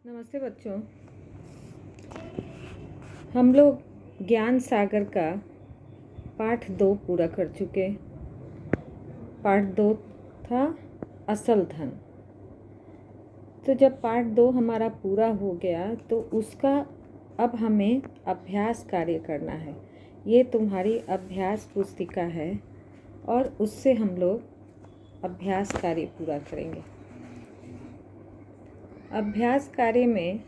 नमस्ते बच्चों। हम लोग ज्ञान सागर का पाठ 2 पूरा कर चुके। पाठ 2 था असल धन। तो जब पाठ 2 हमारा पूरा हो गया तो उसका अब हमें अभ्यास कार्य करना है। ये तुम्हारी अभ्यास पुस्तिका है और उससे हम लोग अभ्यास कार्य पूरा करेंगे। अभ्यास कार्य में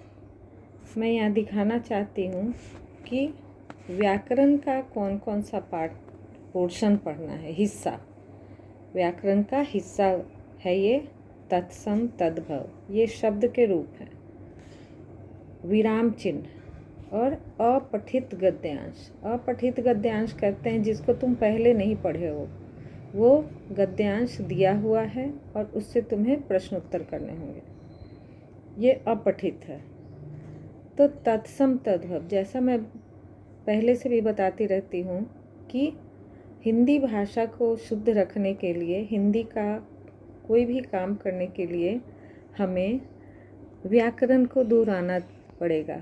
मैं यहाँ दिखाना चाहती हूँ कि व्याकरण का कौन कौन सा पोर्शन पढ़ना है। हिस्सा व्याकरण का हिस्सा है ये तत्सम तद्भव, ये शब्द के रूप है, विराम चिन्ह और अपठित गद्यांश। अपठित गद्यांश कहते हैं जिसको तुम पहले नहीं पढ़े हो, वो गद्यांश दिया हुआ है और उससे तुम्हें प्रश्न उत्तर करने होंगे। ये अपठित है। तो तत्सम तद्भव, जैसा मैं पहले से भी बताती रहती हूँ कि हिंदी भाषा को शुद्ध रखने के लिए, हिंदी का कोई भी काम करने के लिए हमें व्याकरण को दोहराना पड़ेगा।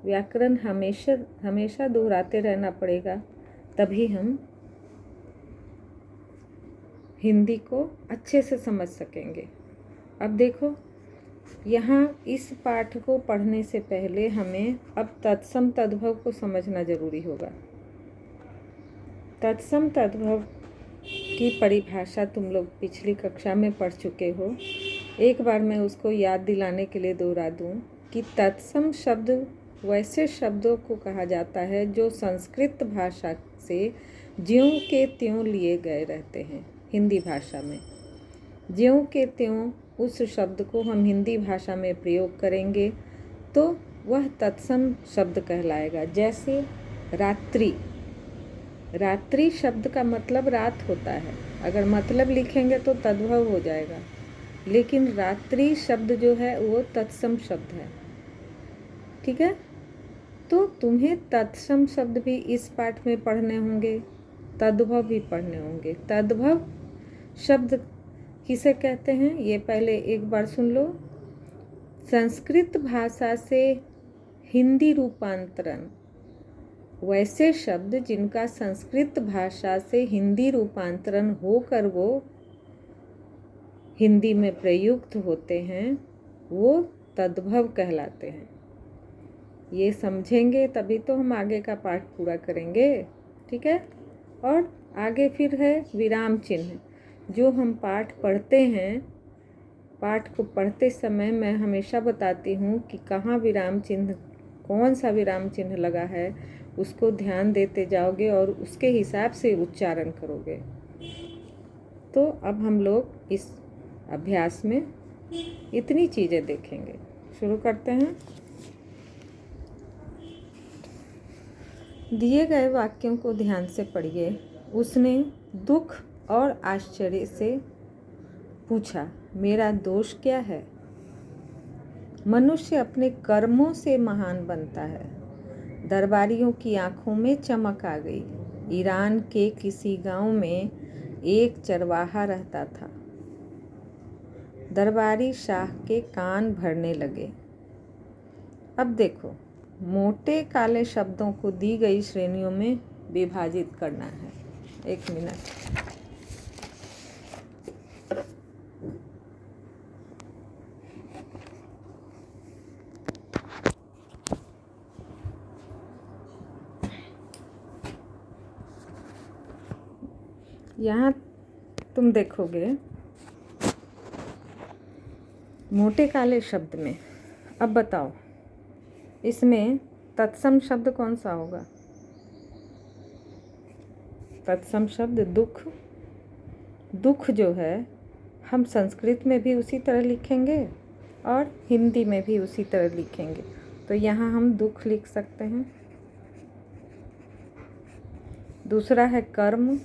व्याकरण हमेशा हमेशा दोहराते रहना पड़ेगा, तभी हम हिंदी को अच्छे से समझ सकेंगे। अब देखो, यहाँ इस पाठ को पढ़ने से पहले हमें अब तत्सम तद्भव को समझना जरूरी होगा। तत्सम तद्भव की परिभाषा तुम लोग पिछली कक्षा में पढ़ चुके हो। एक बार मैं उसको याद दिलाने के लिए दोहरा दूँ कि तत्सम शब्द वैसे शब्दों को कहा जाता है जो संस्कृत भाषा से ज्यों के त्यों लिए गए रहते हैं। हिंदी भाषा में ज्यों के त्यों उस शब्द को हम हिंदी भाषा में प्रयोग करेंगे तो वह तत्सम शब्द कहलाएगा। जैसे रात्रि, रात्रि शब्द का मतलब रात होता है। अगर मतलब लिखेंगे तो तद्भव हो जाएगा, लेकिन रात्रि शब्द जो है वो तत्सम शब्द है। ठीक है, तो तुम्हें तत्सम शब्द भी इस पाठ में पढ़ने होंगे, तद्भव भी पढ़ने होंगे। तद्भव शब्द किसे कहते हैं ये पहले एक बार सुन लो। संस्कृत भाषा से हिंदी रूपांतरण, वैसे शब्द जिनका संस्कृत भाषा से हिंदी रूपांतरण होकर वो हिंदी में प्रयुक्त होते हैं, वो तद्भव कहलाते हैं। ये समझेंगे तभी तो हम आगे का पाठ पूरा करेंगे। ठीक है, और आगे फिर है विराम चिन्ह। जो हम पाठ पढ़ते हैं, पाठ को पढ़ते समय मैं हमेशा बताती हूँ कि कहाँ विराम चिन्ह, कौन सा विराम चिन्ह लगा है, उसको ध्यान देते जाओगे और उसके हिसाब से उच्चारण करोगे। तो अब हम लोग इस अभ्यास में इतनी चीज़ें देखेंगे। शुरू करते हैं। दिए गए वाक्यों को ध्यान से पढ़िए। उसने दुख और आश्चर्य से पूछा, मेरा दोष क्या है? मनुष्य अपने कर्मों से महान बनता है। दरबारियों की आंखों में चमक आ गई। ईरान के किसी गांव में एक चरवाहा रहता था। दरबारी शाह के कान भरने लगे। अब देखो, मोटे काले शब्दों को दी गई श्रेणियों में विभाजित करना है। एक मिनट। यहाँ तुम देखोगे मोटे काले शब्द में, अब बताओ इसमें तत्सम शब्द कौन सा होगा? तत्सम शब्द दुख। दुख जो है हम संस्कृत में भी उसी तरह लिखेंगे और हिंदी में भी उसी तरह लिखेंगे, तो यहाँ हम दुख लिख सकते हैं। दूसरा है कर्म।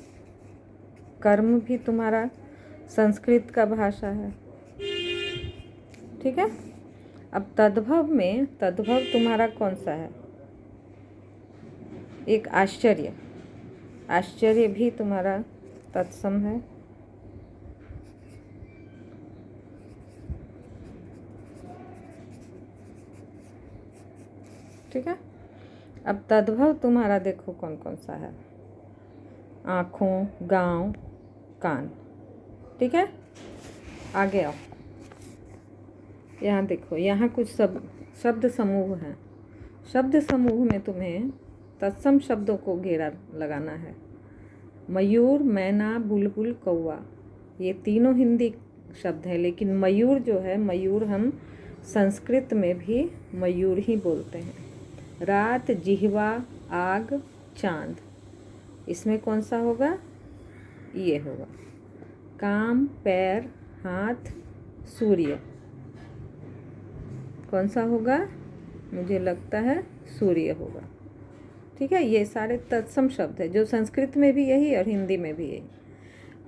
कर्म भी तुम्हारा संस्कृत का भाषा है। ठीक है, अब तद्भव में, तद्भव तुम्हारा कौन सा है? एक आश्चर्य। आश्चर्य भी तुम्हारा तत्सम है। ठीक है। अब तद्भव तुम्हारा देखो कौन कौन सा है। आँखों, गाँव, कान। ठीक है, आगे आओ। यहाँ देखो, यहाँ कुछ शब्द समूह हैं। शब्द समूह में तुम्हें तत्सम शब्दों को घेरा लगाना है। मयूर, मैना, बुलबुल, कौवा, ये तीनों हिंदी शब्द हैं, लेकिन मयूर जो है, मयूर हम संस्कृत में भी मयूर ही बोलते हैं। रात, जिह्वा, आग, चांद, इसमें कौन सा होगा? ये होगा। काम, पैर, हाथ, सूर्य, कौन सा होगा? मुझे लगता है सूर्य होगा। ठीक है, ये सारे तत्सम शब्द है, जो संस्कृत में भी यही और हिंदी में भी यही।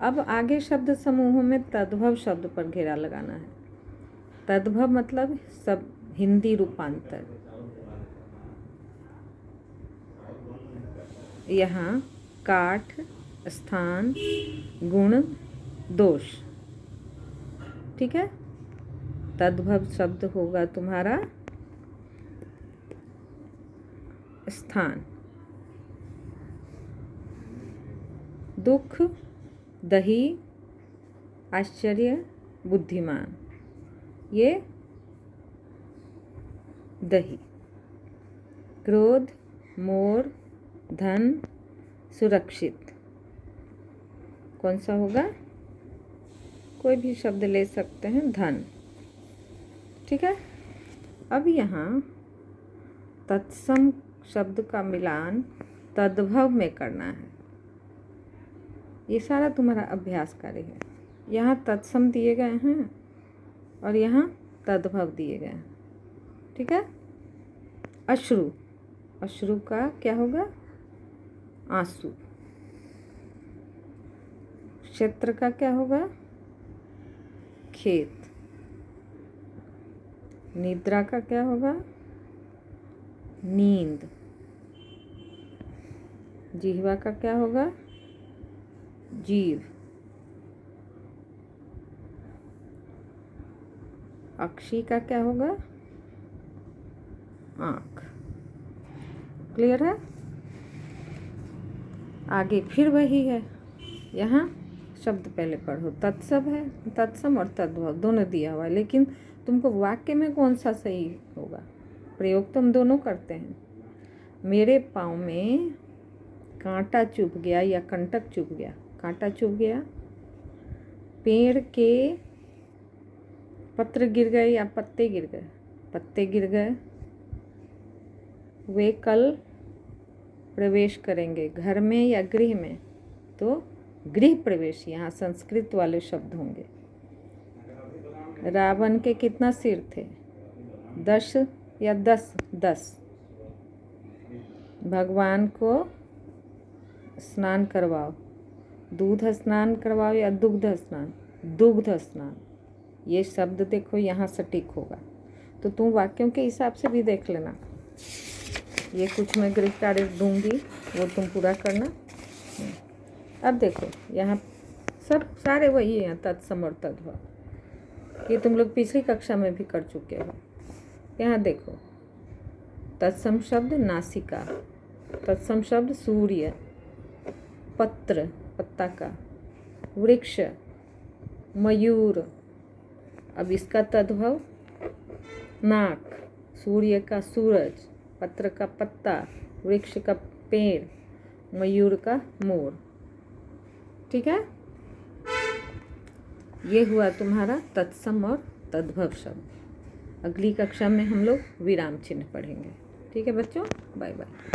अब आगे शब्द समूहों में तद्भव शब्द पर घेरा लगाना है। तद्भव मतलब सब हिंदी रूपांतर। यहाँ काठ, स्थान, गुण, दोष। ठीक है, तद्भव शब्द होगा तुम्हारा स्थान। दुख, दही, आश्चर्य, बुद्धिमान, ये दही। क्रोध, मोर, धन, सुरक्षित, कौन सा होगा? कोई भी शब्द ले सकते हैं, धन। ठीक है, अब यहाँ तत्सम शब्द का मिलान तद्भव में करना है। ये सारा तुम्हारा अभ्यास कार्य है। यहाँ तत्सम दिए गए हैं और यहाँ तद्भव दिए गए हैं। ठीक है, अश्रु, अश्रु का क्या होगा? आंसू। क्षेत्र का क्या होगा? खेत। निद्रा का क्या होगा? नींद। जिह्वा का क्या होगा? जीव। अक्षी का क्या होगा? आँख। क्लियर है? आगे फिर वही है। यहाँ शब्द पहले पढ़ो। तत्सम है, तत्सम और तद्भव दोनों दिया हुआ है, लेकिन तुमको वाक्य में कौन सा सही होगा? प्रयोग तो हम दोनों करते हैं। मेरे पाँव में कांटा चुभ गया या कंटक चुभ गया। कांटा चुभ गया। पेड़ के पत्र गिर गए या पत्ते गिर गए। पत्ते गिर गए। वे कल प्रवेश करेंगे घर में या गृह में, तो गृह प्रवेश यहाँ संस्कृत वाले शब्द होंगे। रावण के कितना सिर थे? 10 या 10? 10। भगवान को स्नान करवाओ। दूध स्नान करवाओ या दुग्ध स्नान? दुग्ध स्नान। ये शब्द देखो यहाँ सटीक होगा। तो तुम वाक्यों के हिसाब से भी देख लेना। ये कुछ मैं गृह कार्य दूंगी, वो तुम पूरा करना। अब देखो, यहाँ सब सारे वही हैं, तत्सम और तद्भव। ये तुम लोग पिछली कक्षा में भी कर चुके हो। यहाँ देखो, तत्सम शब्द नासिका, तत्सम शब्द सूर्य, पत्र, पत्ता का, वृक्ष, मयूर। अब इसका तद्भव नाक, सूर्य का सूरज, पत्र का पत्ता, वृक्ष का पेड़, मयूर का मोर। ठीक है, ये हुआ तुम्हारा तत्सम और तद्भव शब्द। अगली कक्षा में हम लोग विराम चिन्ह पढ़ेंगे। ठीक है बच्चों, बाय बाय।